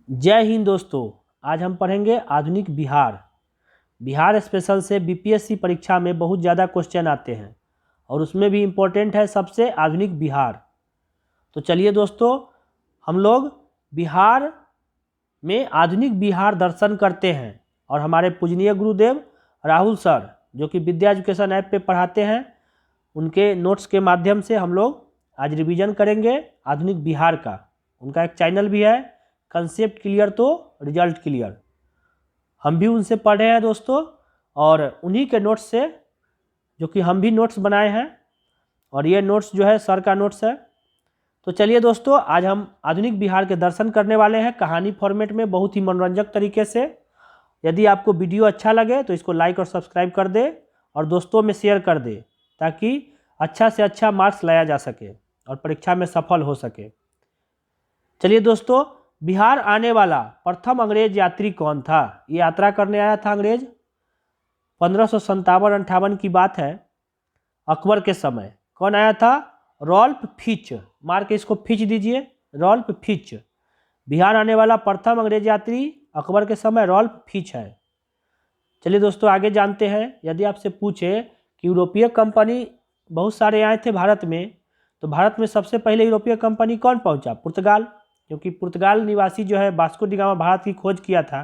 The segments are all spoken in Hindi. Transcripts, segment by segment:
जय हिंद दोस्तों। आज हम पढ़ेंगे आधुनिक बिहार। बिहार स्पेशल से बीपीएससी परीक्षा में बहुत ज़्यादा क्वेश्चन आते हैं और उसमें भी इम्पोर्टेंट है सबसे आधुनिक बिहार। तो चलिए दोस्तों, हम लोग बिहार में आधुनिक बिहार दर्शन करते हैं और हमारे पूजनीय गुरुदेव राहुल सर जो कि विद्या एजुकेशन ऐप पे पढ़ाते हैं, उनके नोट्स के माध्यम से हम लोग आज रिवीजन करेंगे आधुनिक बिहार का। उनका एक चैनल भी है, कंसेप्ट क्लियर तो रिजल्ट क्लियर। हम भी उनसे पढ़े हैं दोस्तों और उन्हीं के नोट्स से जो कि हम भी नोट्स बनाए हैं और ये नोट्स जो है सर का नोट्स है। तो चलिए दोस्तों, आज हम आधुनिक बिहार के दर्शन करने वाले हैं कहानी फॉर्मेट में, बहुत ही मनोरंजक तरीके से। यदि आपको वीडियो अच्छा लगे तो इसको लाइक और सब्सक्राइब कर दे और दोस्तों में शेयर कर दे ताकि अच्छा से अच्छा मार्क्स लाया जा सके और परीक्षा में सफल हो सके। चलिए दोस्तों, बिहार आने वाला प्रथम अंग्रेज यात्री कौन था? ये यात्रा करने आया था अंग्रेज 1557-58 की बात है, अकबर के समय। कौन आया था? Ralph Fitch. मार के इसको फिच दीजिए, रॉल्फ फिच। बिहार आने वाला प्रथम अंग्रेज यात्री अकबर के समय रॉल्फ फिच है। चलिए दोस्तों, आगे जानते हैं। यदि आपसे पूछे कि यूरोपीय कंपनी बहुत सारे आए थे भारत में, तो भारत में सबसे पहले यूरोपीय कंपनी कौन पहुंचा? पुर्तगाल। क्योंकि पुर्तगाल निवासी जो है वास्को डी गामा भारत की खोज किया था,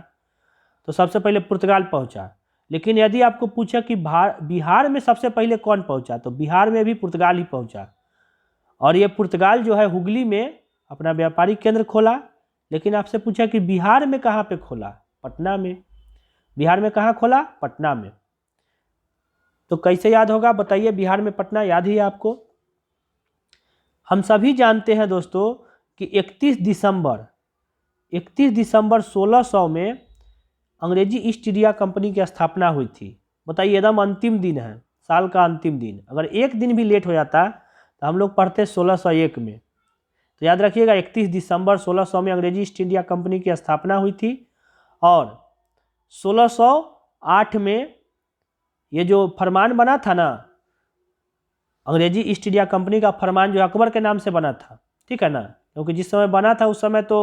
तो सबसे पहले पुर्तगाल पहुंचा। लेकिन यदि आपको पूछा कि बिहार में सबसे पहले कौन पहुंचा, तो बिहार में भी पुर्तगाल ही पहुंचा। और ये पुर्तगाल जो है हुगली में अपना व्यापारिक केंद्र खोला। लेकिन आपसे पूछा कि बिहार में कहाँ पे खोला? पटना में। बिहार में कहाँ खोला? पटना में। तो कैसे याद होगा बताइए? बिहार में पटना याद ही है आपको। हम सभी जानते हैं दोस्तों कि 31 दिसंबर 1600 में अंग्रेजी ईस्ट इंडिया कंपनी की स्थापना हुई थी। बताइए, एकदम अंतिम दिन है, साल का अंतिम दिन। अगर एक दिन भी लेट हो जाता तो हम लोग पढ़ते 1601 में। तो याद रखिएगा, 31 दिसंबर 1600 में अंग्रेजी ईस्ट इंडिया कंपनी की स्थापना हुई थी। और 1608 में ये जो फरमान बना था ना, अंग्रेजी ईस्ट इंडिया कंपनी का फरमान जो अकबर के नाम से बना था, ठीक है ना, क्योंकि जिस समय बना था उस समय तो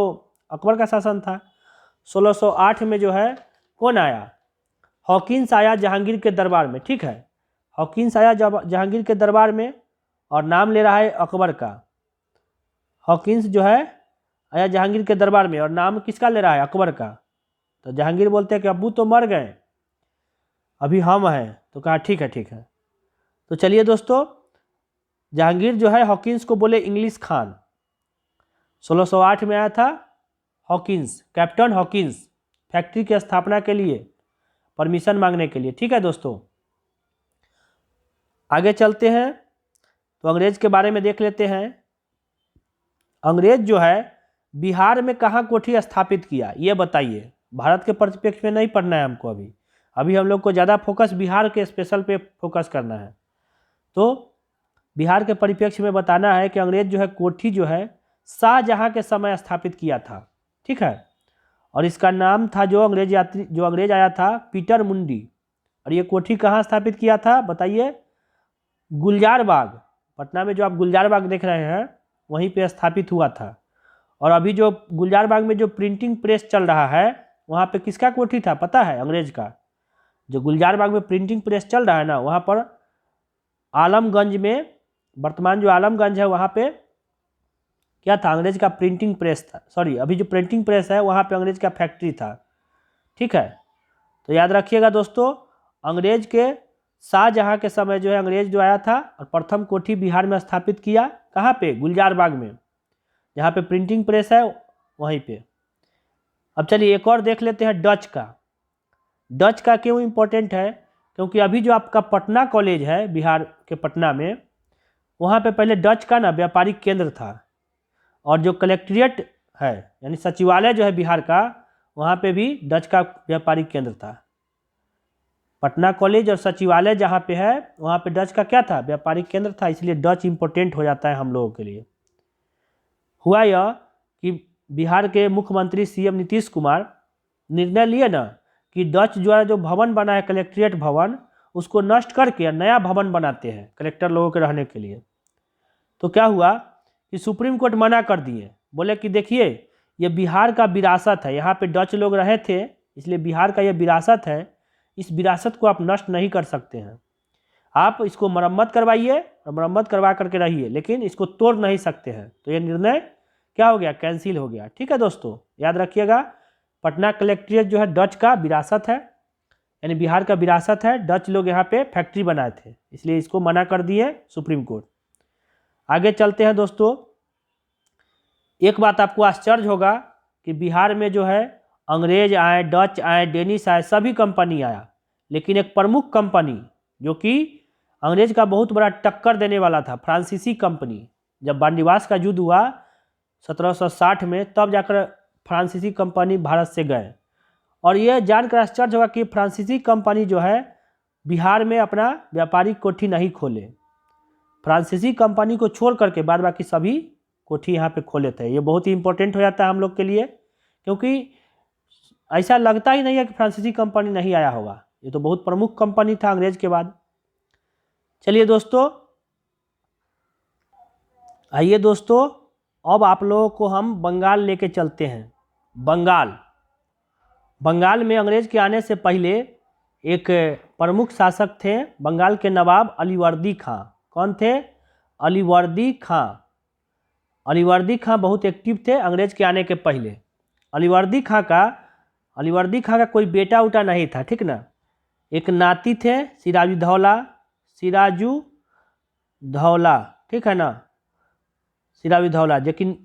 अकबर का शासन था। 1608 में जो है कौन आया? हॉकिंस आया जहांगीर के दरबार में, ठीक है। हॉकिंस आया जहांगीर के दरबार में और नाम ले रहा है अकबर का। हॉकिंस जो है आया जहांगीर के दरबार में और नाम किसका ले रहा है? अकबर का। तो जहांगीर बोलते हैं कि अब्बू तो मर गए, अभी हम हैं। तो कहा ठीक है ठीक है। तो चलिए दोस्तों, जहांगीर जो है हॉकिंस को बोले इंग्लिश खान। 1608 में आया था हॉकिंस, कैप्टन हॉकिंस, फैक्ट्री की स्थापना के लिए परमिशन मांगने के लिए, ठीक है दोस्तों। आगे चलते हैं तो अंग्रेज के बारे में देख लेते हैं। अंग्रेज जो है बिहार में कहाँ कोठी स्थापित किया, ये बताइए। भारत के परिप्रेक्ष्य में नहीं पढ़ना है हमको। अभी हम लोग को ज़्यादा फोकस बिहार के स्पेशल पे फोकस करना है। तो बिहार के परिप्रेक्ष्य में बताना है कि अंग्रेज जो है कोठी जो है शाहजहां के समय स्थापित किया था, ठीक है। और इसका नाम था जो अंग्रेज आया था, पीटर मुंडी। और ये कोठी कहाँ स्थापित किया था बताइए? गुलजार बाग। पटना में जो आप गुलजार बाग देख रहे हैं वहीं पे स्थापित हुआ था। और अभी जो गुलजार बाग में जो प्रिंटिंग प्रेस चल रहा है, वहाँ पे किसका कोठी था पता है? अंग्रेज का। जो गुलजार बाग में प्रिंटिंग प्रेस चल रहा है ना, वहाँ पर आलमगंज में, वर्तमान जो आलमगंज है वहाँ पे क्या था? अंग्रेज का प्रिंटिंग प्रेस था। सॉरी, अभी जो प्रिंटिंग प्रेस है वहाँ पे अंग्रेज का फैक्ट्री था, ठीक है। तो याद रखिएगा दोस्तों, अंग्रेज के शाहजहां के समय जो है अंग्रेज जो आया था और प्रथम कोठी बिहार में स्थापित किया। कहाँ पे? गुलजार बाग में, जहाँ पे प्रिंटिंग प्रेस है वहीं पे। अब चलिए एक और देख लेते हैं डच का। डच का क्यों इम्पोर्टेंट है? क्योंकि अभी जो आपका पटना कॉलेज है बिहार के पटना में, वहाँ पे पहले डच का ना व्यापारिक केंद्र था। और जो कलेक्ट्रेट है यानी सचिवालय जो है बिहार का, वहाँ पे भी डच का व्यापारिक केंद्र था। पटना कॉलेज और सचिवालय जहाँ पे है वहाँ पे डच का क्या था? व्यापारिक केंद्र था। इसलिए डच इम्पोर्टेंट हो जाता है हम लोगों के लिए। हुआ यह कि बिहार के मुख्यमंत्री सीएम नीतीश कुमार निर्णय लिए ना कि डच द्वारा जो भवन बना है कलेक्ट्रेट भवन, उसको नष्ट करके नया भवन बनाते हैं कलेक्टर लोगों के रहने के लिए। तो क्या हुआ कि सुप्रीम कोर्ट मना कर दिए, बोले कि देखिए ये बिहार का विरासत है, यहाँ पे डच लोग रहे थे, इसलिए बिहार का ये विरासत है। इस विरासत को आप नष्ट नहीं कर सकते हैं। आप इसको मरम्मत करवाइए और मरम्मत करवा करके रहिए, लेकिन इसको तोड़ नहीं सकते हैं। तो ये निर्णय क्या हो गया, कैंसिल हो गया। ठीक है दोस्तों, याद रखिएगा, पटना कलेक्ट्रेट जो है डच का विरासत है, यानी बिहार का विरासत है। डच लोग यहाँ पे फैक्ट्री बनाए थे, इसलिए इसको मना कर दिए सुप्रीम कोर्ट। आगे चलते हैं दोस्तों। एक बात आपको आश्चर्य होगा कि बिहार में जो है अंग्रेज आए, डच आए, डेनिश आए, सभी कंपनी आया, लेकिन एक प्रमुख कंपनी जो कि अंग्रेज का बहुत बड़ा टक्कर देने वाला था, फ्रांसीसी कंपनी, जब बंदीवास का युद्ध हुआ 1760 में, तब जाकर फ्रांसीसी कंपनी भारत से गए। और ये जानकर आश्चर्य होगा कि फ्रांसीसी कंपनी जो है बिहार में अपना व्यापारिक कोठी नहीं खोले। फ्रांसीसी कंपनी को छोड़ करके बाद बाकी सभी कोठी यहाँ पे खोले थे। ये बहुत ही इंपॉर्टेंट हो जाता है हम लोग के लिए, क्योंकि ऐसा लगता ही नहीं है कि फ्रांसीसी कंपनी नहीं आया होगा। ये तो बहुत प्रमुख कंपनी था अंग्रेज के बाद। चलिए दोस्तों, आइए दोस्तों, अब आप लोगों को हम बंगाल लेके चलते हैं। बंगाल में अंग्रेज के आने से पहले एक प्रमुख शासक थे बंगाल के नवाब अलीवर्दी खां। कौन थे? अलीवर्दी खां। अलीवर्दी खां बहुत एक्टिव थे अंग्रेज के आने के पहले। अलीवर्दी खां का कोई बेटा उटा नहीं था, ठीक ना। एक नाती थे सिराजू धौला, ठीक है ना, सिराजू धौला, लेकिन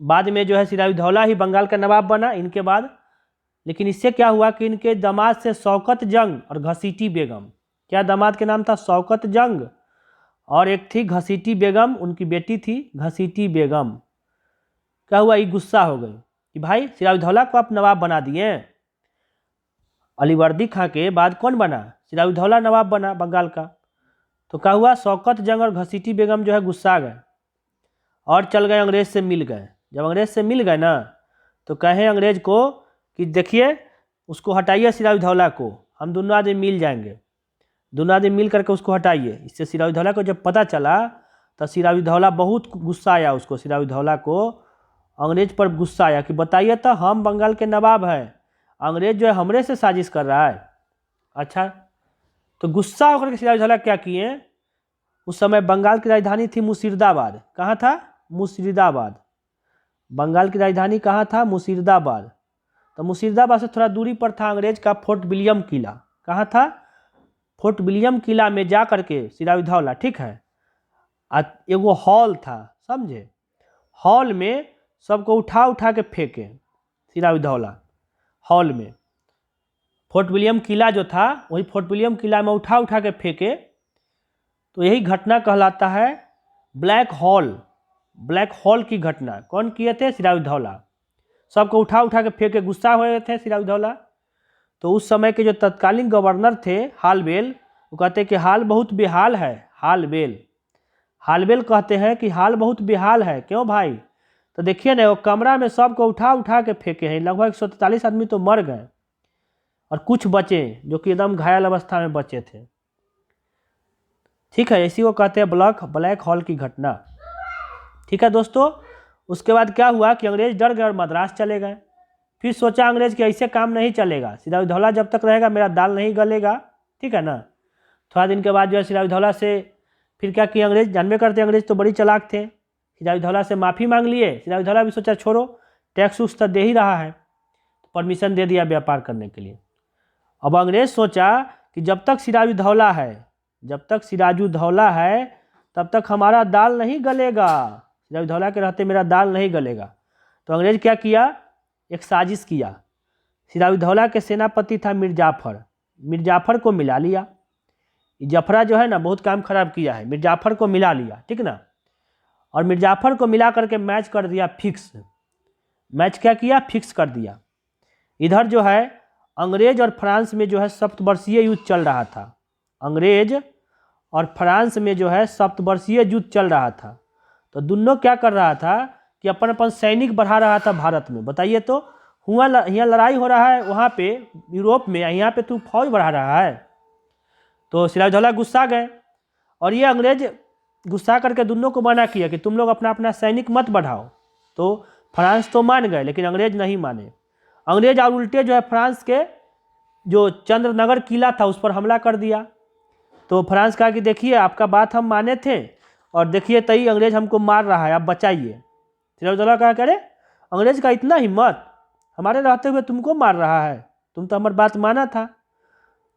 बाद में जो है सिराजू धौला ही बंगाल का नवाब बना इनके बाद। लेकिन इससे क्या हुआ कि इनके दामाद से शौकत जंग और घसीटी बेगम, क्या दामाद के नाम था? शौकत जंग, और एक थी घसीटी बेगम, उनकी बेटी थी घसीटी बेगम। क्या हुआ, ये गुस्सा हो गई कि भाई सिराजउद्दौला को आप नवाब बना दिए। अलीवर्दी खां के बाद कौन बना? सिराजउद्दौला नवाब बना बंगाल का। तो क्या हुआ, शौकत जंग और घसीटी बेगम जो है गुस्सा गए और चल गए अंग्रेज से मिल गए। जब अंग्रेज से मिल गए ना, तो कहे अंग्रेज को कि देखिए उसको हटाइए सिराजउद्दौला को, हम दोनों आदमी मिल जाएंगे, दोनों आदमी मिल करके उसको हटाइए। इससे सिराजउद्दौला को जब पता चला तो सिराजउद्दौला बहुत गुस्सा आया उसको, सिराजउद्दौला को अंग्रेज पर गुस्सा आया कि बताइए तो हम बंगाल के नवाब हैं, अंग्रेज जो है हमरे से साजिश कर रहा है। अच्छा, तो गुस्सा होकर के सिराजउद्दौला क्या किए, उस समय बंगाल की राजधानी थी मुर्शिदाबाद। कहाँ था? मुर्शिदाबाद। बंगाल की राजधानी कहाँ था? मुर्शिदाबाद। तो मुर्शिदाबाद से थोड़ा दूरी पर था अंग्रेज का फोर्ट विलियम किला। कहाँ था? फोर्ट विलियम किला में जा करके सिराजउद्दौला, ठीक है, एगो हॉल था, समझे, हॉल में सबको उठा उठा के फेंके सिराजउद्दौला। हॉल में फोर्ट विलियम किला जो था, वही फोर्ट विलियम किला में उठा उठा के फेंके। तो यही घटना कहलाता है ब्लैक हॉल की घटना। कौन किए थे? सिराजउद्दौला। सबको उठा उठा के फेंके, गुस्सा हुए थे सिराजउद्दौला। तो उस समय के जो तत्कालीन गवर्नर थे हालबेल, वो कहते कि हाल बहुत बेहाल है। हालबेल कहते हैं कि हाल बहुत बेहाल है। क्यों भाई? तो देखिए ना, वो कमरा में सबको उठा उठा के फेंके हैं, लगभग 143 आदमी तो मर गए और कुछ बचे जो कि एकदम घायल अवस्था में बचे थे। ठीक है, इसी को कहते हैं ब्लैक हॉल की घटना। ठीक है दोस्तों, उसके बाद क्या हुआ कि अंग्रेज डर गए और मद्रास चले गए। फिर सोचा अंग्रेज कि ऐसे काम नहीं चलेगा, सिराजउद्दौला जब तक रहेगा मेरा दाल नहीं गलेगा, ठीक है ना। थोड़ा दिन के बाद जो है सिराजउद्दौला से फिर क्या किया अंग्रेज, जानबे करते अंग्रेज तो बड़ी चालाक थे, सिराजउद्दौला से माफ़ी मांग लिए। सिराजउद्दौला भी सोचा छोड़ो, टैक्स उक्स तो दे ही रहा है, तो परमिशन दे दिया व्यापार करने के लिए। अब अंग्रेज सोचा कि जब तक सिराजउद्दौला है तब तक हमारा दाल नहीं गलेगा, सिराजउद्दौला के रहते मेरा दाल नहीं गलेगा। तो अंग्रेज क्या किया, एक साजिश किया। सिराजउद्दौला के सेनापति था मिर्जाफर को मिला लिया। जफरा जो है ना बहुत काम खराब किया है, मिर्जाफर को मिला लिया, ठीक ना। और मिर्जाफर को मिला करके मैच कर दिया फिक्स। मैच क्या किया, फिक्स कर दिया। इधर जो है अंग्रेज और फ्रांस में जो है सप्तवर्षीय युद्ध चल रहा था। अंग्रेज और फ्रांस में जो है सप्तवर्षीय युद्ध चल रहा था। तो दोनों क्या कर रहा था कि अपन अपन सैनिक बढ़ा रहा था भारत में। बताइए तो, यहाँ लड़ाई हो रहा है वहाँ पे यूरोप में, यहाँ पे तू फौज बढ़ा रहा है। तो सिराजउद्दौला गुस्सा गए और ये अंग्रेज गुस्सा करके दोनों को मना किया कि तुम लोग अपना अपना सैनिक मत बढ़ाओ। तो फ्रांस तो मान गए लेकिन अंग्रेज नहीं माने। अंग्रेज और उल्टे जो है फ्रांस के जो चंद्रनगर किला था उस पर हमला कर दिया। तो फ्रांस कहा कि देखिए आपका बात हम माने थे और देखिए तई अंग्रेज हमको मार रहा है, आप बचाइए। सिराजुद्दौला कहा करे अंग्रेज का इतना हिम्मत, हमारे रहते हुए तुमको मार रहा है, तुम तो हमारी बात माना था।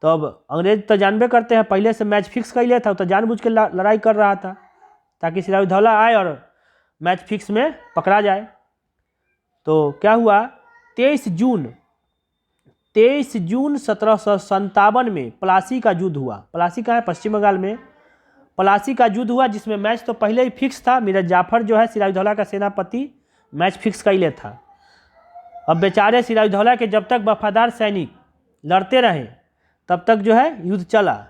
तो अब अंग्रेज तो जानबे करते हैं, पहले से मैच फिक्स कर लिया था, तो जानबूझ के लड़ाई कर रहा था ताकि सिराजुद्दौला आए और मैच फिक्स में पकड़ा जाए। तो क्या हुआ, 23 जून 1757 में प्लासी का युद्ध हुआ। प्लासी कहाँ है, पश्चिम बंगाल में। प्लासी का युद्ध हुआ जिसमें मैच तो पहले ही फिक्स था, मीर जाफर जो है सिराजुद्दौला का सेनापति मैच फिक्स कर ले था। अब बेचारे सिराजुद्दौला के जब तक वफादार सैनिक लड़ते रहे तब तक जो है युद्ध चला,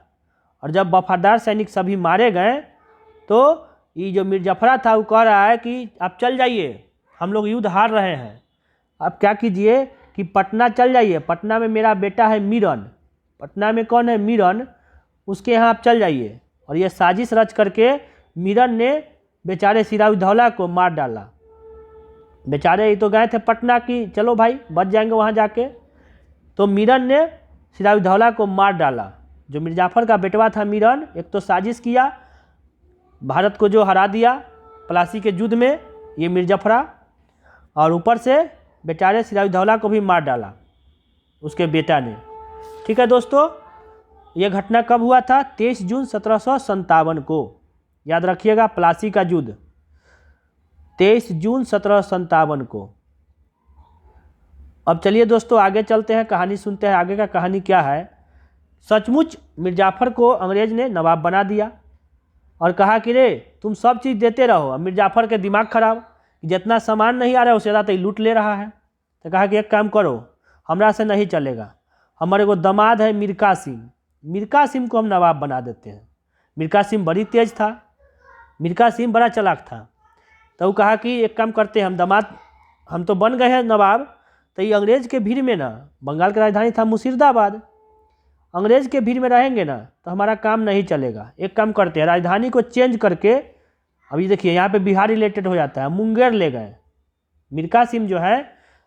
और जब वफादार सैनिक सभी मारे गए तो ये जो मीर जाफरा था वो कह रहा है कि आप चल जाइए, हम लोग युद्ध हार रहे हैं, आप क्या कीजिए कि पटना चल जाइए, पटना में मेरा बेटा है मीरन, पटना में कौन है, मीरन, उसके यहाँ आप चल जाइए। और ये साजिश रच करके मीरन ने बेचारे सिराजुद्दौला को मार डाला। बेचारे ये तो गए थे पटना की, चलो भाई बच जाएंगे वहाँ जाके, तो मीरन ने सिराजुद्दौला को मार डाला। जो मीर जाफर का बेटवा था मीरन, एक तो साजिश किया, भारत को जो हरा दिया प्लासी के युद्ध में ये मीर जाफरा, और ऊपर से बेचारे सिराजुद्दौला को भी मार डाला उसके बेटा ने। ठीक है दोस्तों, ये घटना कब हुआ था, 23 जून 1757 को, याद रखिएगा, प्लासी का युद्ध 23 जून 1757 को। अब चलिए दोस्तों आगे चलते हैं, कहानी सुनते हैं, आगे का कहानी क्या है। सचमुच मीर जाफर को अंग्रेज ने नवाब बना दिया और कहा कि रे तुम सब चीज़ देते रहो। अब मीर जाफर के दिमाग खराब, जितना सामान नहीं आ रहा है उससे ज़्यादा लूट ले रहा है। तो कहा कि एक काम करो, हमरा से नहीं चलेगा, हमारे को दामाद है मीर कासिम, मीर कासिम को हम नवाब बना देते हैं। मीर कासिम बड़ी तेज था, मीर कासिम बड़ा चालाक था। तो वो कहा कि एक काम करते हैं, हम दामाद, हम तो बन गए हैं नवाब, तो ये अंग्रेज के भीड़ में ना, बंगाल की राजधानी था मुर्शिदाबाद, अंग्रेज के भीड़ में रहेंगे ना तो हमारा काम नहीं चलेगा। एक काम करते हैं, राजधानी को चेंज करके, अभी देखिए यहाँ पे बिहार रिलेटेड हो जाता है, मुंगेर ले गए। मीर कासिम जो है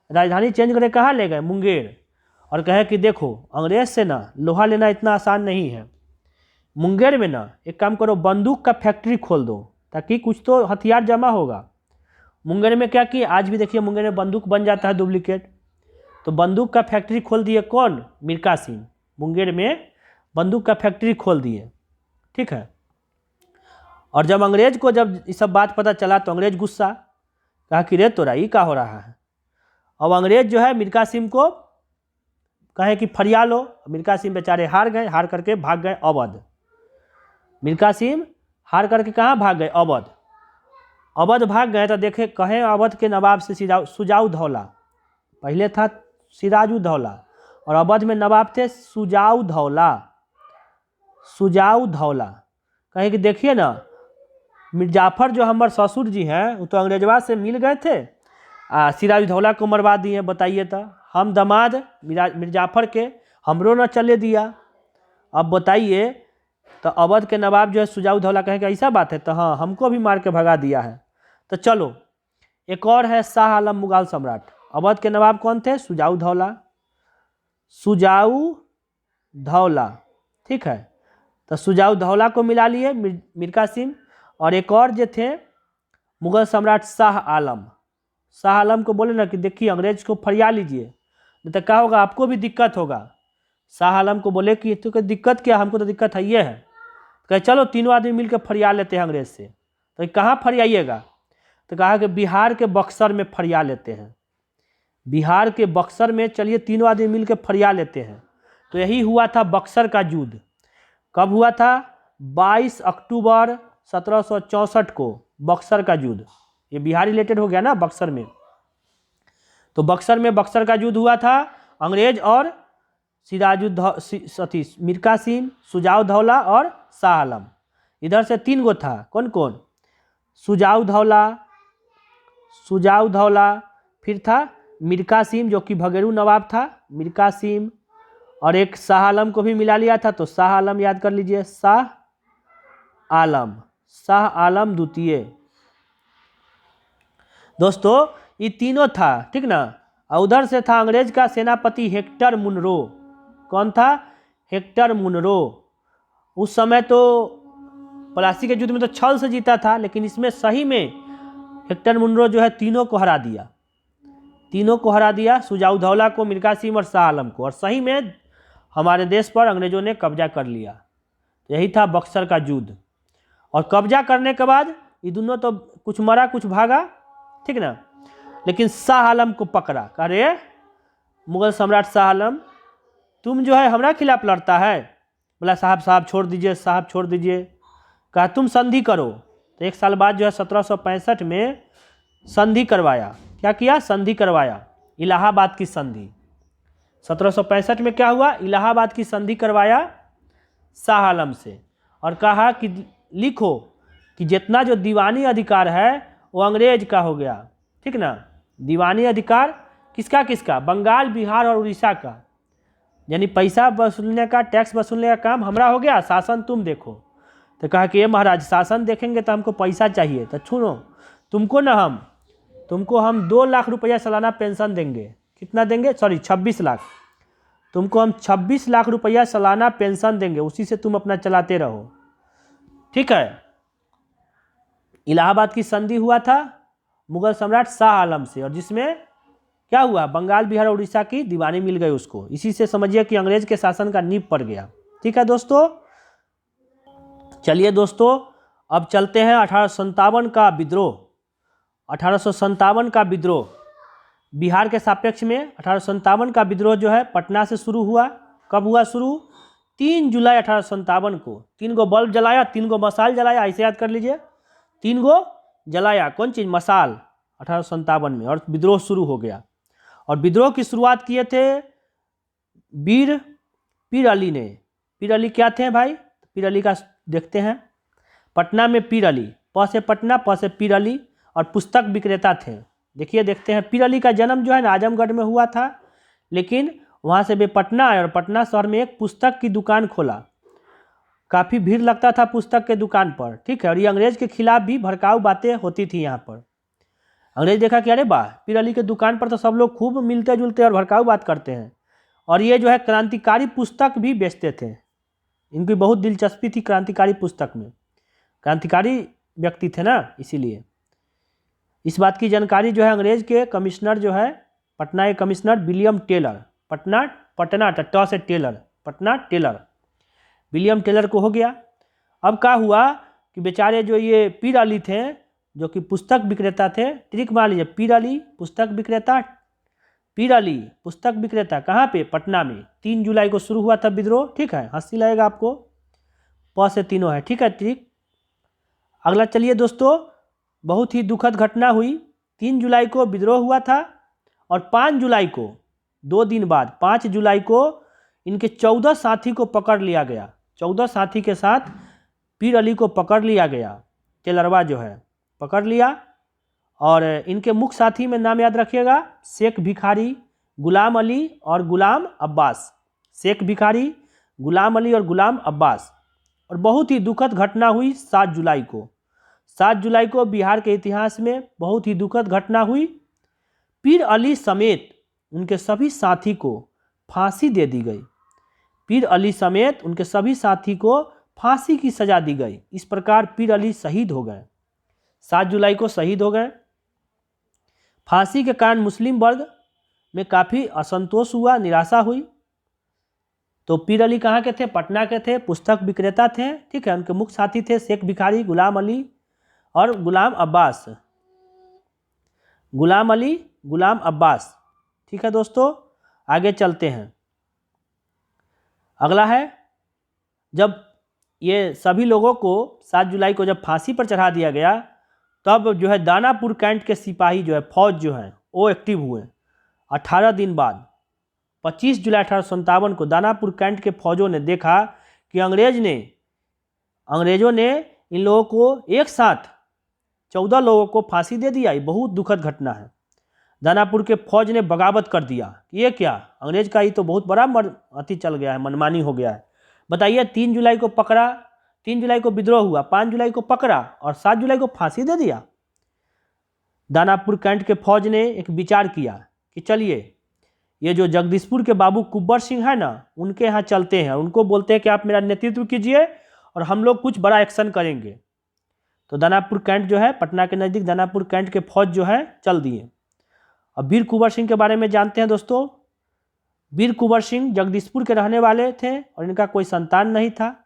राजधानी चेंज करके कहाँ ले गए, मुंगेर, और कहे कि देखो अंग्रेज से ना लोहा लेना इतना आसान नहीं है, मुंगेर में ना एक काम करो, बंदूक का फैक्ट्री खोल दो ताकि कुछ तो हथियार जमा होगा। मुंगेर में क्या किए, आज भी देखिए मुंगेर में बंदूक बन जाता है डुप्लीकेट, तो बंदूक का फैक्ट्री खोल दिए कौन, मीर कासिम, मुंगेर में बंदूक का फैक्ट्री खोल दिए। ठीक है, और जब अंग्रेज को जब ये सब बात पता चला तो अंग्रेज गुस्सा, कहा कि रे तोरा ये क्या हो रहा है। अब अंग्रेज जो है मीर कासिम को कहे कि फरिया लो। मीर कासिम बेचारे हार गए, हार करके भाग गए अवध। मीर कासिम हार करके कहाँ भाग गए, अवध। अवध भाग गए तो देखे कहें अवध के नवाब से सुजाउद्दौला, पहले था सिराजुद्दौला और अवध में नवाब थे सुजाउद्दौला। कहे कि देखिए ना मीर जाफर जो हमारे ससुर जी हैं वो तो अंग्रेजवा से मिल गए थे, सिराजुद्दौला को मरवा दिए, बताइए तो हम दामाद मीर जाफर के, हमरो न चले दिया। अब बताइए, तो अवध के नवाब जो है सुजाउद्दौला कहे कि ऐसा बात है, तो हाँ हमको भी मार के भगा दिया है। तो चलो एक और है शाह आलम मुगल सम्राट। अवध के नवाब कौन थे, सुजाउद्दौला। ठीक है, तो सुजाउद्दौला को मिला लिए मीर कासिम, और एक और जो थे मुगल सम्राट शाह आलम। शाह आलम को बोले ना कि देखिए अंग्रेज को फरिया लीजिए, नहीं तो क्या होगा, आपको भी दिक्कत होगा। शाह आलम को बोले कि तो दिक्कत क्या, हमको तो दिक्कत है ये है। कहे चलो तीनों आदमी मिलकर फरिया लेते हैं अंग्रेज से। तो कहाँ फरियाइएगा, तो कहा कि बिहार के बक्सर में फरिया लेते हैं, बिहार के बक्सर में चलिए तीनों आदमी मिलकर फरिया लेते हैं। तो यही हुआ था बक्सर का युद्ध। कब हुआ था, 22 अक्टूबर 1764 को बक्सर का युद्ध। ये बिहार रिलेटेड हो गया ना बक्सर में, तो बक्सर का युद्ध हुआ था। अंग्रेज और मीर कासिम, सुजाउद्दौला और शाह आलम, इधर से 3 गो था। कौन कौन, सुजाउद्दौला, फिर था मीर कासिम जो कि भगेरू नवाब था, मीर कासिम, और एक शाह आलम को भी मिला लिया था। तो शाह आलम याद कर लीजिए, शाह आलम द्वितीय। दोस्तों ये तीनों था, ठीक ना। और उधर से था अंग्रेज का सेनापति हेक्टर मुनरो। कौन था? Hector Munro. उस समय तो प्लासी के युद्ध में तो छल से जीता था, लेकिन इसमें सही में हेक्टर मुनरो जो है तीनों को हरा दिया। तीनों को हरा दिया, सुजाउद्दौला को, मिर्का सिंह और शाह आलम को, और सही में हमारे देश पर अंग्रेजों ने कब्जा कर लिया। यही था बक्सर का युद्ध। और कब्जा करने के बाद ये दोनों तो कुछ मरा कुछ भागा, ठीक ना। लेकिन शाह आलम को पकड़ा, कह रहे मुगल सम्राट शाह आलम तुम जो है हमारा खिलाफ लड़ता है। बोला साहब छोड़ दीजिए, साहब छोड़ दीजिए। कहा तुम संधि करो। तो 1 साल बाद जो है 1765 में संधि करवाया। क्या किया? संधि करवाया, इलाहाबाद की संधि। 1765 में क्या हुआ? इलाहाबाद की संधि करवाया शाह आलम से, और कहा कि लिखो कि जितना जो दीवानी अधिकार है वो अंग्रेज का हो गया, ठीक ना। दीवानी अधिकार किसका किसका? बंगाल, बिहार और उड़ीसा का। यानी पैसा वसूलने का, टैक्स वसूलने का काम हमारा हो गया, शासन तुम देखो। तो कहा कि ये महाराज शासन देखेंगे तो हमको पैसा चाहिए। तो सुनो, तुमको हम 2 लाख रुपया सालाना पेंशन देंगे। कितना देंगे? 26 लाख। तुमको हम 26 लाख रुपया सालाना पेंशन देंगे, उसी से तुम अपना चलाते रहो, ठीक है। इलाहाबाद की संधि हुआ था मुगल सम्राट शाह आलम से, और जिसमें क्या हुआ? बंगाल, बिहार और उड़ीसा की दीवानी मिल गई उसको। इसी से समझिए कि अंग्रेज के शासन का नींव पड़ गया, ठीक है दोस्तों। चलिए दोस्तों, अब चलते हैं 1857 का विद्रोह। 1857 का विद्रोह बिहार के सापेक्ष में 1857 का विद्रोह जो है पटना से शुरू हुआ। कब हुआ शुरू? 3 जुलाई 1857 को। 3 गो बल्ब जलाया, 3 गो मसाल जलाया, ऐसे याद कर लीजिए। 3 गो जलाया, कौन चीज़? मसाल, 1857 में, और विद्रोह शुरू हो गया। और विद्रोह की शुरुआत किए थे वीर पीर अली ने। पीर अली क्या थे भाई? पीर अली का देखते हैं। पटना में पीर अली, प से पटना, प से पीर अली, और पुस्तक विक्रेता थे। देखिए देखते हैं, पीर अली का जन्म जो है ना आजमगढ़ में हुआ था, लेकिन वहाँ से वे पटना आए और पटना शहर में एक पुस्तक की दुकान खोला। काफ़ी भीड़ लगता था पुस्तक के दुकान पर, ठीक है। और ये अंग्रेज के खिलाफ भी भड़काऊ बातें होती थी यहाँ पर। अंग्रेज देखा कि अरे वाह, पीर अली के दुकान पर तो सब लोग खूब मिलते जुलते और भड़काऊ बात करते हैं, और ये जो है क्रांतिकारी पुस्तक भी बेचते थे। इनकी बहुत दिलचस्पी थी क्रांतिकारी पुस्तक में। क्रांतिकारी व्यक्ति थे ना, इसीलिए। इस बात की जानकारी जो है अंग्रेज के कमिश्नर जो है, पटना के कमिश्नर विलियम टेलर, पटना ट से Taylor, Patna Taylor, William Taylor को हो गया। अब क्या हुआ कि बेचारे जो ये पीर अली थे, जो कि पुस्तक विक्रेता थे, ट्रिक मान लीजिए, पीर अली पुस्तक विक्रेता, पीर अली पुस्तक विक्रेता, कहाँ पे? पटना में। 3 जुलाई को शुरू हुआ था विद्रोह, ठीक है। हंसी लगेगा आपको, प से तीनों है, ठीक है ट्रिक। अगला चलिए दोस्तों, बहुत ही दुखद घटना हुई। 3 जुलाई को विद्रोह हुआ था, और 5 जुलाई को, 2 दिन बाद 5 जुलाई को इनके 14 साथी को पकड़ लिया गया। 14 साथी के साथ पीर अली को पकड़ लिया गया। टेलरवा जो है पकड़ लिया, और इनके मुख्य साथी में नाम याद रखिएगा, शेख भिखारी, गुलाम अली और गुलाम अब्बास। शेख भिखारी, गुलाम अली और गुलाम अब्बास। और बहुत ही दुखद घटना हुई 7 जुलाई को। 7 जुलाई को बिहार के इतिहास में बहुत ही दुखद घटना हुई। पीर अली समेत उनके सभी साथी को फांसी दे दी गई। पीर अली समेत उनके सभी साथी को फांसी की सजा दी गई। इस प्रकार पीर अली शहीद हो गए। 7 जुलाई को शहीद हो गए। फांसी के कारण मुस्लिम वर्ग में काफ़ी असंतोष हुआ, निराशा हुई। तो पीर अली कहाँ के थे? पटना के थे, पुस्तक विक्रेता थे, ठीक है। उनके मुख्य साथी थे शेख भिखारी, गुलाम अली और गुलाम अब्बास। गुलाम अली, गुलाम अब्बास, ठीक है दोस्तों। आगे चलते हैं। अगला है, जब ये सभी लोगों को 7 जुलाई को जब फांसी पर चढ़ा दिया गया, तब जो है दानापुर कैंट के सिपाही जो है, फौज जो है, वो एक्टिव हुए। 18 दिन बाद 25 जुलाई 1857 को दानापुर कैंट के फौजों ने देखा कि अंग्रेजों ने इन लोगों को एक साथ 14 लोगों को फांसी दे दिया। ये बहुत दुखद घटना है। दानापुर के फौज ने बगावत कर दिया। ये क्या, अंग्रेज का ये तो बहुत बड़ा अति चल गया है, मनमानी हो गया है। बताइए, 3 जुलाई को पकड़ा, 3 जुलाई को विद्रोह हुआ, 5 जुलाई को पकड़ा और 7 जुलाई को फांसी दे दिया। दानापुर कैंट के फौज ने एक विचार किया कि चलिए ये जो जगदीशपुर के बाबू कुब्बर सिंह है ना, उनके यहाँ चलते हैं, उनको बोलते हैं कि आप मेरा नेतृत्व कीजिए और हम लोग कुछ बड़ा एक्शन करेंगे। तो दानापुर कैंट जो है, पटना के नज़दीक दानापुर कैंट के फौज जो है चल दिए। अब वीर कुंवर सिंह के बारे में जानते हैं दोस्तों। वीर कुंवर सिंह जगदीशपुर के रहने वाले थे और इनका कोई संतान नहीं था।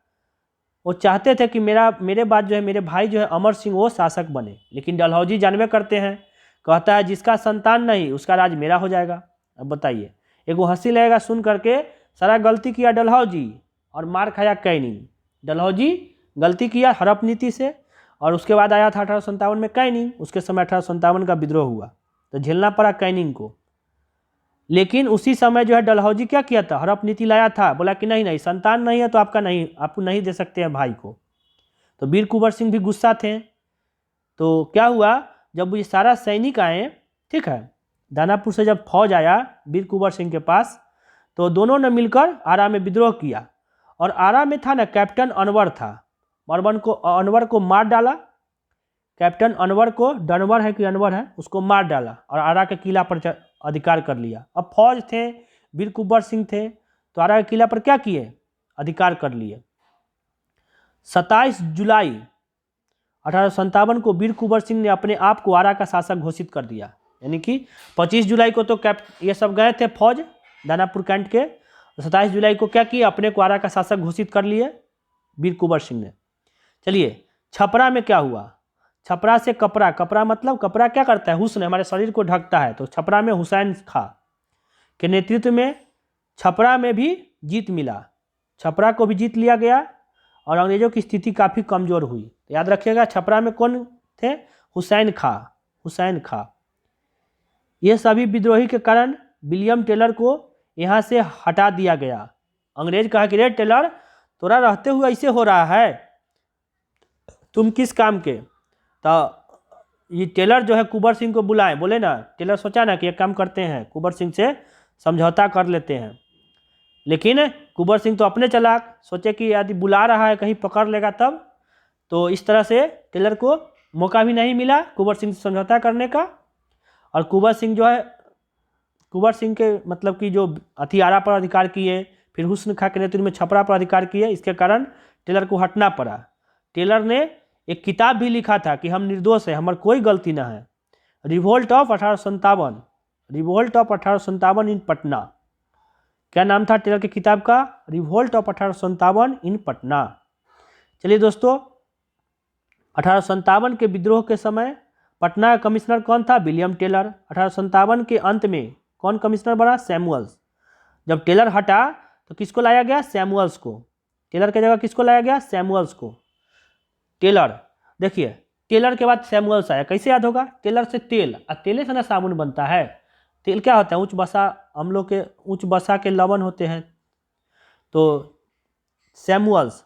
वो चाहते थे कि मेरे बाद जो है मेरे भाई जो है अमर सिंह वो शासक बने, लेकिन डलहौजी जानवे करते हैं, कहता है जिसका संतान नहीं उसका राज मेरा हो जाएगा। अब बताइए, एगो हंसी लगेगा सुन करके, सारा गलती किया डलहौजी और मार खाया कैनिंग। डलहौजी गलती किया हड़प नीति से, और उसके बाद आया था 1857 में कैनिंग। उसके समय 1857 का विद्रोह हुआ तो झेलना पड़ा कैनिंग को। लेकिन उसी समय जो है डलहौजी क्या किया था, हड़प नीति लाया था, बोला कि नहीं संतान नहीं है तो आपको नहीं दे सकते हैं भाई को। तो वीर कुंवर सिंह भी गुस्सा थे। तो क्या हुआ, जब ये सारा सैनिक आए, ठीक है, दानापुर से जब फौज आया वीर कुंवर सिंह के पास, तो दोनों ने मिलकर आरा में विद्रोह किया। और आरा में था ना कैप्टन अनवर था, अनवर को मार डाला। कैप्टन अनवर को, डनवर है कि अनवर है, उसको मार डाला और आरा के किला पर अधिकार कर लिया। अब फौज थे, वीर कुंवर सिंह थे, तो आरा के किला पर क्या किए, अधिकार कर लिए। 27 जुलाई 1857 को वीर कुंवर सिंह ने अपने आप को आरा का शासक घोषित कर दिया। यानी कि 25 जुलाई को तो ये सब गए थे फौज दानापुर कैंट के, 27 जुलाई को क्या किया, अपने को आरा का शासक घोषित कर लिए वीर कुंवर सिंह ने। चलिए छपरा में क्या हुआ, छपरा से कपरा मतलब कपरा क्या करता है, हुस्न, हमारे शरीर को ढकता है। तो छपरा में हुसैन खां के नेतृत्व में छपरा में भी जीत मिला, छपरा को भी जीत लिया गया और अंग्रेजों की स्थिति काफ़ी कमज़ोर हुई। तो याद रखिएगा छपरा में कौन थे, हुसैन खां। ये सभी विद्रोही के कारण विलियम टेलर को यहाँ से हटा दिया गया। अंग्रेज कहा कि रे टेलर, तोरा रहते हुए ऐसे हो रहा है, तुम किस काम के। तो ये टेलर जो है कुंवर सिंह को बुलाए, बोले ना, टेलर सोचा ना कि एक काम करते हैं, कुंवर सिंह से समझौता कर लेते हैं। लेकिन कुंवर सिंह तो अपने चालाक, सोचे कि यदि बुला रहा है कहीं पकड़ लेगा तब, तो इस तरह से टेलर को मौका भी नहीं मिला कुंवर सिंह से समझौता करने का। और कुंवर सिंह जो है, कुंवर सिंह के मतलब कि जो हथियारा पर अधिकार किए, फिर हुस्न खां के नेतृत्व में छपरा पर अधिकार किए, इसके कारण टेलर को हटना पड़ा। टेलर ने एक किताब भी लिखा था कि हम निर्दोष हैं, हमारी कोई गलती ना है, रिवोल्ट ऑफ 1857 इन पटना। क्या नाम था टेलर की किताब का, रिवोल्ट ऑफ 1857 इन पटना। चलिए दोस्तों, 1857 के विद्रोह के समय पटना का कमिश्नर कौन था, विलियम टेलर। 1857 के अंत में कौन कमिश्नर बना, सैमुअल्स। जब टेलर हटा तो किसको लाया गया, सैमुअल्स को। टेलर की जगह किसको लाया गया, सैमुअल्स को। टेलर, देखिए टेलर के बाद सैमुअल्स आया, कैसे याद होगा, टेलर से तेल, और तेले से ना साबुन बनता है। तेल क्या होता है, उच्च वसा, हम लोग के उच्च वसा के लवण होते हैं। तो सैमुअल्स,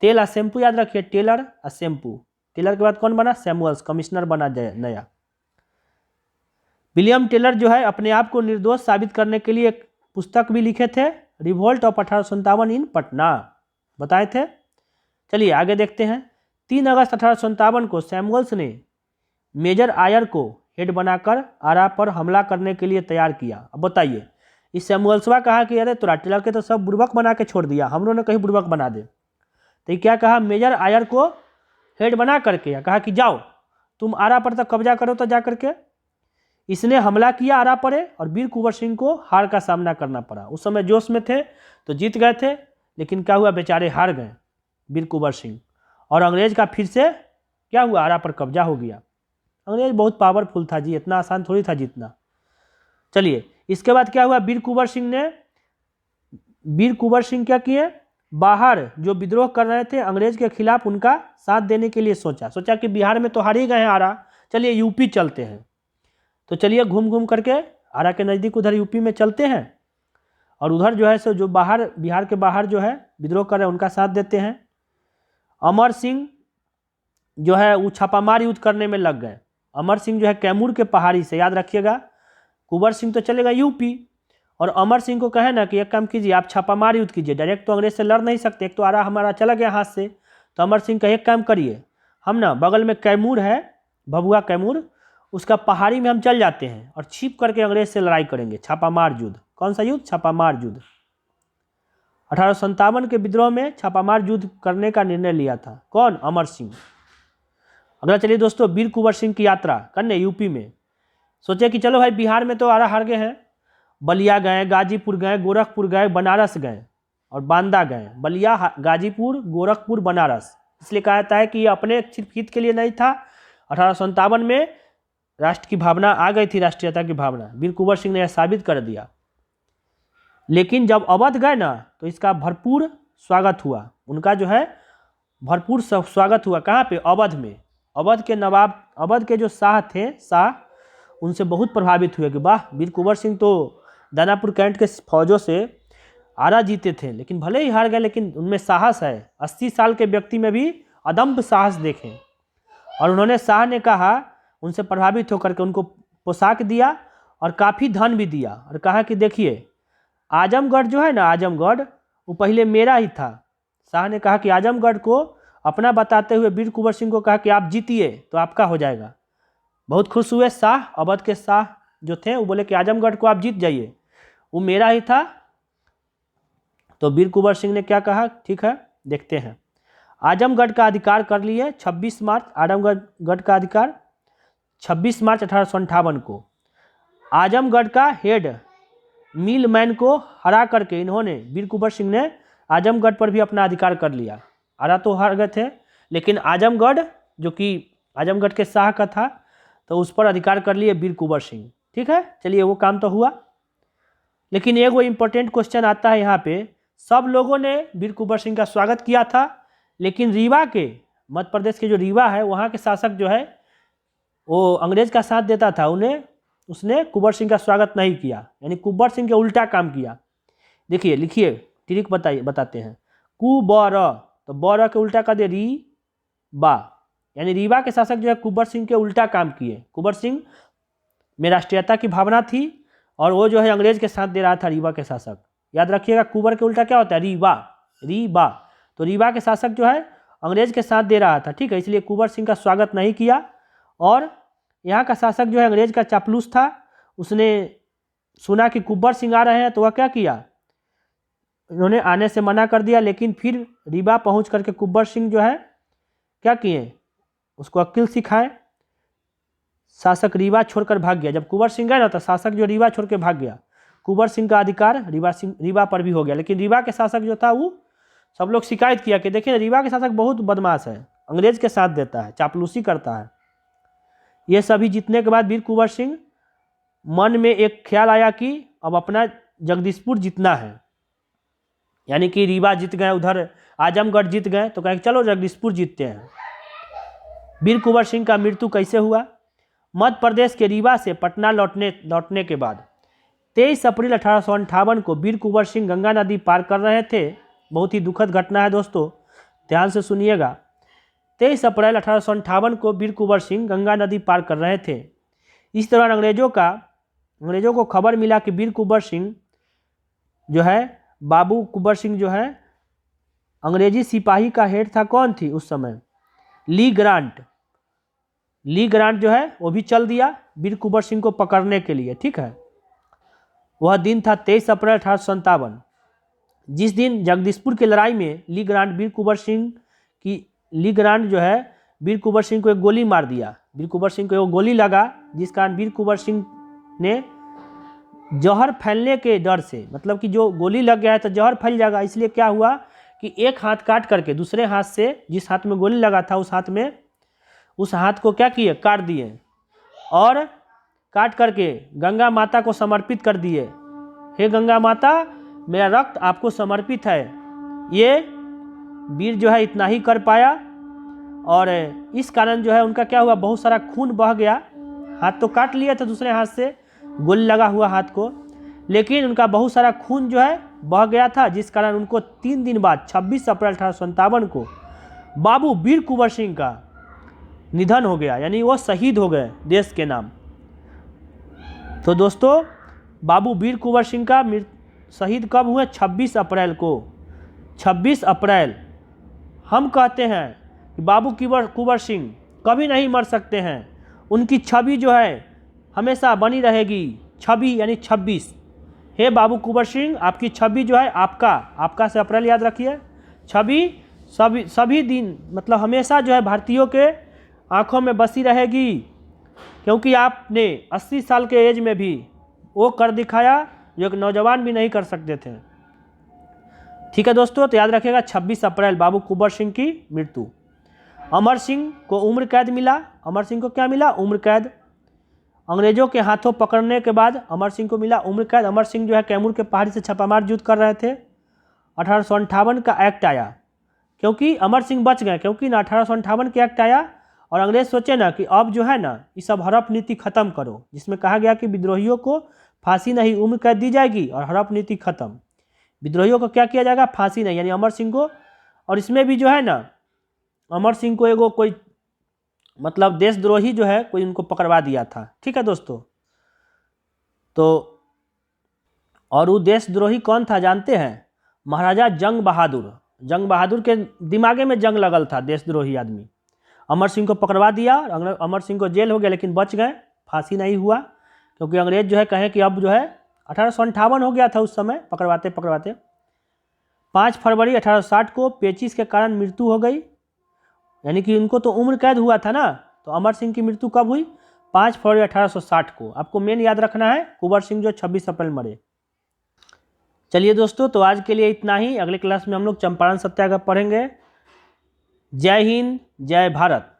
तेल और शैम्पू याद रखिए, टेलर और शैम्पू। टेलर के बाद कौन बना, सैमुअल्स, कमिश्नर बना नया। विलियम टेलर जो है अपने आप को निर्दोष साबित करने के लिए एक पुस्तक भी लिखे थे, रिवोल्ट ऑफ 1857 इन पटना, बताए थे। चलिए आगे देखते हैं। 3 अगस्त 1857 को सैमुअल्स ने मेजर आयर को हेड बनाकर आरा पर हमला करने के लिए तैयार किया। अब बताइए, इस सैमुअल्सवा कहा कि अरे तोरा टेलर के तो सब बुड़बक बना के छोड़ दिया, हम लोगों ने कहीं बुड़बक बना दे। तो क्या कहा, मेजर आयर को हेड बना करके कहा कि जाओ तुम आरा पर तक कब्जा करो। तो जा करके इसने हमला किया आरा पर और वीर कुंवर सिंह को हार का सामना करना पड़ा। उस समय जोश में थे तो जीत गए थे, लेकिन क्या हुआ, बेचारे हार गए वीर कुंवर सिंह। और अंग्रेज का फिर से क्या हुआ, आरा पर कब्जा हो गया। अंग्रेज बहुत पावरफुल था जी, इतना आसान थोड़ी था जीतना। चलिए इसके बाद क्या हुआ, वीर कुंवर सिंह क्या किए, बाहर जो विद्रोह कर रहे थे अंग्रेज के खिलाफ, उनका साथ देने के लिए सोचा कि बिहार में तो हार ही गए हैं आरा, चलिए यूपी चलते हैं। तो चलिए घूम घूम करके आरा के नज़दीक उधर यूपी में चलते हैं और उधर जो है सो जो बाहर, बिहार के बाहर जो है विद्रोह कर रहे हैं उनका साथ देते हैं। अमर सिंह जो है वो छापामार युद्ध करने में लग गए। अमर सिंह जो है कैमूर के पहाड़ी से, याद रखिएगा, कुंवर सिंह तो चलेगा यूपी, और अमर सिंह को कहे ना कि एक काम कीजिए, आप छापामार युद्ध कीजिए, डायरेक्ट तो अंग्रेज से लड़ नहीं सकते, एक तो आरा हमारा चला गया हाथ से। तो अमर सिंह का एक काम करिए, हम ना बगल में कैमूर है, भभुआ कैमूर, उसका पहाड़ी में हम चल जाते हैं और छिप करके अंग्रेज से लड़ाई करेंगे, छापामार युद्ध। कौन सा युद्ध? छापामार युद्ध। 1857 के विद्रोह में छापामार युद्ध करने का निर्णय लिया था। कौन? अमर सिंह। अगला चलिए दोस्तों, वीर कुंवर सिंह की यात्रा करने यूपी में। सोचे कि चलो भाई बिहार में तो आरा हार गए हैं, बलिया गए, गाजीपुर गए, गोरखपुर गए, बनारस गए और बांदा गए। बलिया, गाजीपुर, गोरखपुर, बनारस। इसलिए कहा जाता है कि ये अपने सिर्फ हित के लिए नहीं था। 1857 में राष्ट्र की भावना आ गई थी, राष्ट्रीयता की भावना। वीर कुंवर सिंह ने यह साबित कर दिया। लेकिन जब अवध गए ना तो इसका भरपूर स्वागत हुआ। उनका जो है भरपूर स्वागत हुआ। कहाँ पे? अवध में। अवध के नवाब, अवध के जो शाह थे, शाह, उनसे बहुत प्रभावित हुए कि वाह, वीर कुंवर सिंह तो दानापुर कैंट के फौजों से आरा जीते थे, लेकिन भले ही हार गए लेकिन उनमें साहस है। 80 साल के व्यक्ति में भी अदम्य साहस देखें। और उन्होंने, शाह ने कहा, उनसे प्रभावित होकर के उनको पोशाक दिया और काफ़ी धन भी दिया और कहा कि देखिए आजमगढ़ जो है ना, आजमगढ़ वो पहले मेरा ही था। शाह ने कहा कि आजमगढ़ को अपना बताते हुए वीर कुंवर सिंह को कहा कि आप जीतिए तो आपका हो जाएगा। बहुत खुश हुए शाह। अवध के शाह जो थे वो बोले कि आजमगढ़ को आप जीत जाइए, वो मेरा ही था। तो वीर कुंवर सिंह ने क्या कहा? ठीक है, देखते हैं। आजमगढ़ का अधिकार कर लिए 26 मार्च, आजमगढ़ का अधिकार 26 मार्च 1858 को। आजमगढ़ का हेड मिलमैन को हरा करके इन्होंने, वीर कुंवर सिंह ने आजमगढ़ पर भी अपना अधिकार कर लिया। आरा तो हार गए थे, लेकिन आजमगढ़ जो कि आजमगढ़ के शाह का था, तो उस पर अधिकार कर लिए वीर कुंवर सिंह। ठीक है, चलिए वो काम तो हुआ। लेकिन एक वो इम्पोर्टेंट क्वेश्चन आता है यहाँ पे। सब लोगों ने वीर कुंवर सिंह का स्वागत किया था, लेकिन रीवा के, मध्य प्रदेश के जो रीवा है, वहाँ के शासक जो है वो अंग्रेज का साथ देता था, उसने कुंवर सिंह का स्वागत नहीं किया, यानी कुंवर सिंह के उल्टा काम किया। देखिए, लिखिए, ट्रिक बताते हैं। कुबर, तो बर के उल्टा कर दे री बा, यानी रीवा के शासक जो है कुंवर सिंह के उल्टा काम किए। कुंवर सिंह में राष्ट्रीयता की भावना थी और वो जो है अंग्रेज के साथ दे रहा था रीवा के शासक। याद रखिएगा, कुंवर के उल्टा क्या होता है? रीवा, रीबा। तो रीवा के शासक जो है अंग्रेज के साथ दे रहा था। ठीक है, इसलिए कुंवर सिंह का स्वागत नहीं किया। और यहाँ का शासक जो है अंग्रेज का चापलूस था। उसने सुना कि कुंवर सिंह आ रहे हैं तो वह क्या किया? उन्होंने आने से मना कर दिया। लेकिन फिर रीवा पहुँच करके कुंवर सिंह जो है क्या किए? उसको अक्ल सिखाए। शासक रीवा छोड़कर भाग गया। जब कुंवर सिंह गए ना तो शासक जो रीवा छोड़ के भाग गया। कुंवर सिंह का अधिकार रीवा पर भी हो गया। लेकिन रीवा के शासक जो था वो, सब लोग शिकायत किया कि देखिए रीवा के शासक बहुत बदमाश है, अंग्रेज के साथ देता है, चापलूसी करता है। ये सभी जीतने के बाद वीर कुंवर सिंह मन में एक ख्याल आया कि अब अपना जगदीशपुर जीतना है, यानी कि रीवा जीत गए, उधर आजमगढ़ जीत गए, तो कहे चलो जगदीशपुर जीतते हैं। वीर कुंवर सिंह का मृत्यु कैसे हुआ? मध्य प्रदेश के रीवा से पटना लौटने के बाद 23 अप्रैल 1858 को वीर कुंवर सिंह गंगा नदी पार कर रहे थे। बहुत ही दुखद घटना है दोस्तों, ध्यान से सुनिएगा। 23 अप्रैल 1858 को वीर कुंवर सिंह गंगा नदी पार कर रहे थे। इस दौरान अंग्रेजों को खबर मिला कि वीर कुंवर सिंह जो है, बाबू कुंवर सिंह जो है, अंग्रेजी सिपाही का हेड था। कौन थी उस समय? ली ग्रांट जो है वो भी चल दिया वीर कुंवर सिंह को पकड़ने के लिए। ठीक है, वह दिन था 23 अप्रैल 1857, जिस दिन जगदीशपुर की लड़ाई में ली ग्रांट जो है वीर कुंवर सिंह को एक गोली मार दिया। वीर कुंवर सिंह को एक गोली लगा, जिस कारण वीर कुंवर सिंह ने जहर फैलने के डर से, मतलब कि जो गोली लग गया है तो जहर फैल जाएगा, इसलिए क्या हुआ कि एक हाथ काट करके दूसरे हाथ से, जिस हाथ में गोली लगा था उस हाथ को क्या किए? काट दिए और काट करके गंगा माता को समर्पित कर दिए। हे गंगा माता, मेरा रक्त आपको समर्पित है। ये वीर जो है इतना ही कर पाया और इस कारण जो है उनका क्या हुआ? बहुत सारा खून बह गया। हाथ तो काट लिया था दूसरे हाथ से, गोली लगा हुआ हाथ को, लेकिन उनका बहुत सारा खून जो है बह गया था, जिस कारण उनको 3 दिन बाद 26 अप्रैल 1857 को बाबू वीर कुंवर सिंह का निधन हो गया, यानी वो शहीद हो गए देश के नाम। तो दोस्तों, बाबू वीर कुंवर सिंह का शहीद कब हुए? 26 अप्रैल को। 26 अप्रैल। हम कहते हैं कि बाबू कुंवर सिंह कभी नहीं मर सकते हैं, उनकी छवि जो है हमेशा बनी रहेगी। छवि यानी 26। हे बाबू कुंवर सिंह, आपकी छवि जो है आपका से अप्रैल याद रखिए। छवि सभी दिन मतलब हमेशा जो है भारतीयों के आंखों में बसी रहेगी, क्योंकि आपने 80 साल के एज में भी वो कर दिखाया जो एक नौजवान भी नहीं कर सकते थे। ठीक है दोस्तों, तो याद रखिएगा 26 अप्रैल बाबू कुंवर सिंह की मृत्यु। अमर सिंह को उम्र कैद मिला। अमर सिंह को क्या मिला? उम्र कैद। अंग्रेजों के हाथों पकड़ने के बाद अमर सिंह को मिला उम्र कैद। अमर सिंह जो है कैमूर के पहाड़ी से छापामार युद्ध कर रहे थे। 1858 का एक्ट आया, क्योंकि अमर सिंह बच गए, क्योंकि ना 1858 के एक्ट आया और अंग्रेज सोचे ना कि अब जो है ना ये सब हड़प नीति खत्म करो, जिसमें कहा गया कि विद्रोहियों को फांसी नहीं उम्र कैद दी जाएगी और हड़प नीति खत्म। विद्रोहियों को क्या किया जाएगा? फांसी नहीं, यानी अमर सिंह को। और इसमें भी जो है ना अमर सिंह को एगो कोई मतलब देशद्रोही जो है कोई उनको पकड़वा दिया था। ठीक है दोस्तों, तो और वो देशद्रोही कौन था जानते हैं? महाराजा जंग बहादुर। जंग बहादुर के दिमागे में जंग लगल था, देशद्रोही आदमी। अमर सिंह को पकड़वा दिया और अमर सिंह को जेल हो गया, लेकिन बच गए, फांसी नहीं हुआ, क्योंकि अंग्रेज जो है कहें कि अब जो है 1858 हो गया था उस समय पकड़वाते पकड़वाते। 5 फरवरी 1860 को पेचिश के कारण मृत्यु हो गई, यानी कि उनको तो उम्र कैद हुआ था ना, तो अमर सिंह की मृत्यु कब हुई? 5 फरवरी 1860 को। आपको मेन याद रखना है कुंवर सिंह जो 26 अप्रैल मरे। चलिए दोस्तों, तो आज के लिए इतना ही। अगले क्लास में हम लोग चंपारण सत्याग्रह पढ़ेंगे। जय हिंद, जय भारत।